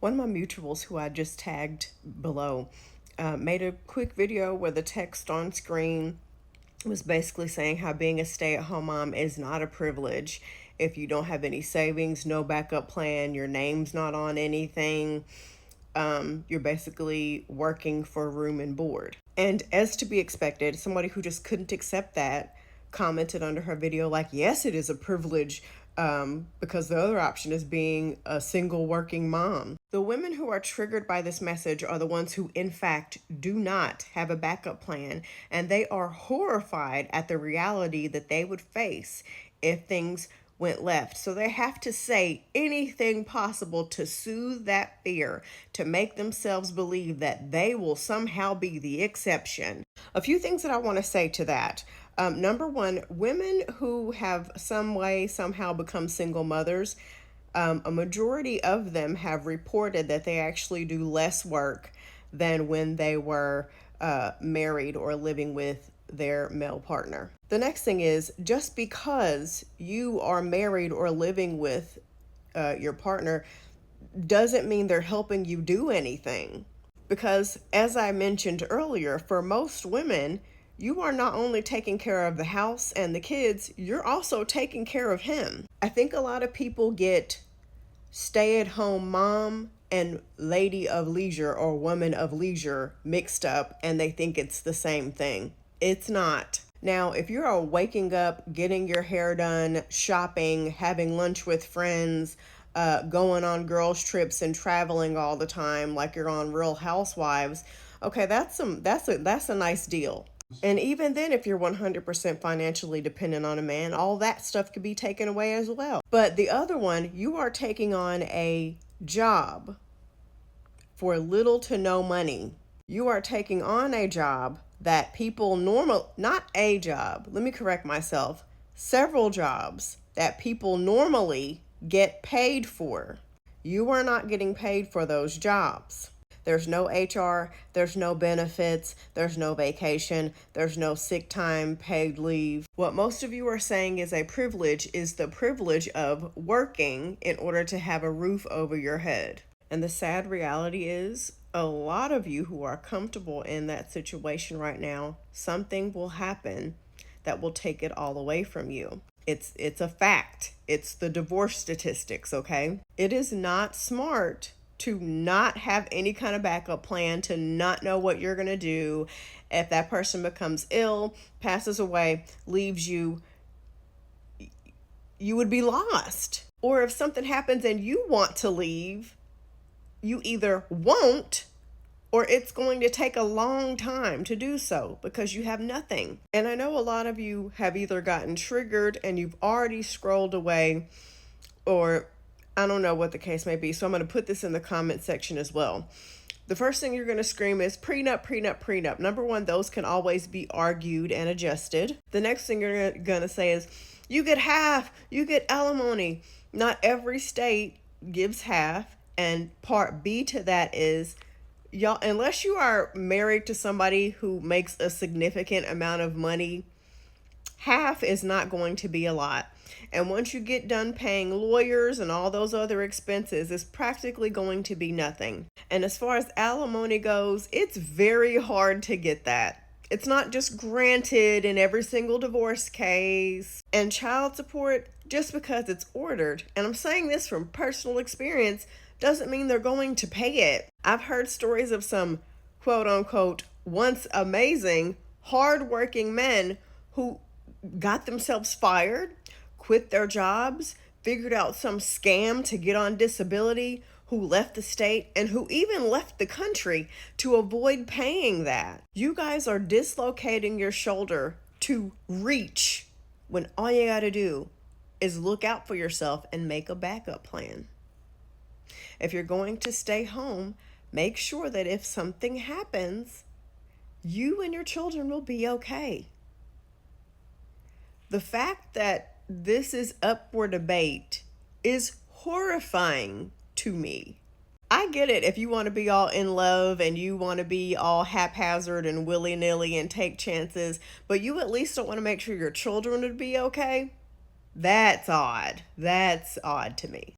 One of my mutuals who I just tagged below made a quick video where the text on screen was basically saying how being a stay-at-home mom is not a privilege. If you don't have any savings, no backup plan, your name's not on anything, you're basically working for room and board. And as to be expected, somebody who just couldn't accept that commented under her video like, yes, it is a privilege, because the other option is being a single working mom. The women who are triggered by this message are the ones who, in fact, do not have a backup plan, and they are horrified at the reality that they would face if things went left. So they have to say anything possible to soothe that fear, to make themselves believe that they will somehow be the exception. A few things that I want to say to that. Number one, women who have some way somehow become single mothers, a majority of them have reported that they actually do less work than when they were married or living with their male partner. The next thing is, just because you are married or living with your partner doesn't mean they're helping you do anything. Because as I mentioned earlier, for most women, you are not only taking care of the house and the kids, you're also taking care of him. I think a lot of people get stay-at-home mom and lady of leisure or woman of leisure mixed up, and they think it's the same thing. It's not. Now, if you're waking up, getting your hair done, shopping, having lunch with friends, going on girls' trips and traveling all the time like you're on Real Housewives, okay, that's a nice deal. And even then, if you're 100% financially dependent on a man, all that stuff could be taken away as well. But the other one, you are taking on a job for little to no money. You are taking on a job that not a job, let me correct myself, several jobs that people normally get paid for. You are not getting paid for those jobs. There's no HR, there's no benefits, there's no vacation, there's no sick time, paid leave. What most of you are saying is a privilege is the privilege of working in order to have a roof over your head. And the sad reality is, a lot of you who are comfortable in that situation right now, something will happen that will take it all away from you. It's a fact. It's the divorce statistics, okay? It is not smart to not have any kind of backup plan, to not know what you're going to do. If that person becomes ill, passes away, leaves you, you would be lost. Or if something happens and you want to leave, you either won't, or it's going to take a long time to do so because you have nothing. And I know a lot of you have either gotten triggered and you've already scrolled away, or I don't know what the case may be. So I'm going to put this in the comment section as well. The first thing you're going to scream is prenup, prenup, prenup. Number one, those can always be argued and adjusted. The next thing you're going to say is, you get half, you get alimony. Not every state gives half. And part B to that is, y'all, unless you are married to somebody who makes a significant amount of money, half is not going to be a lot. And once you get done paying lawyers and all those other expenses, it's practically going to be nothing. And as far as alimony goes, it's very hard to get that. It's not just granted in every single divorce case. And child support, just because it's ordered, and I'm saying this from personal experience, doesn't mean they're going to pay it. I've heard stories of some quote unquote once amazing, hardworking men who got themselves fired, quit their jobs, figured out some scam to get on disability, who left the state, and who even left the country to avoid paying that. You guys are dislocating your shoulder to reach when all you got to do is look out for yourself and make a backup plan. If you're going to stay home, make sure that if something happens, you and your children will be okay. The fact that this is up for debate is horrifying to me. I get it if you want to be all in love and you want to be all haphazard and willy-nilly and take chances, but you at least don't want to make sure your children would be okay. That's odd. That's odd to me.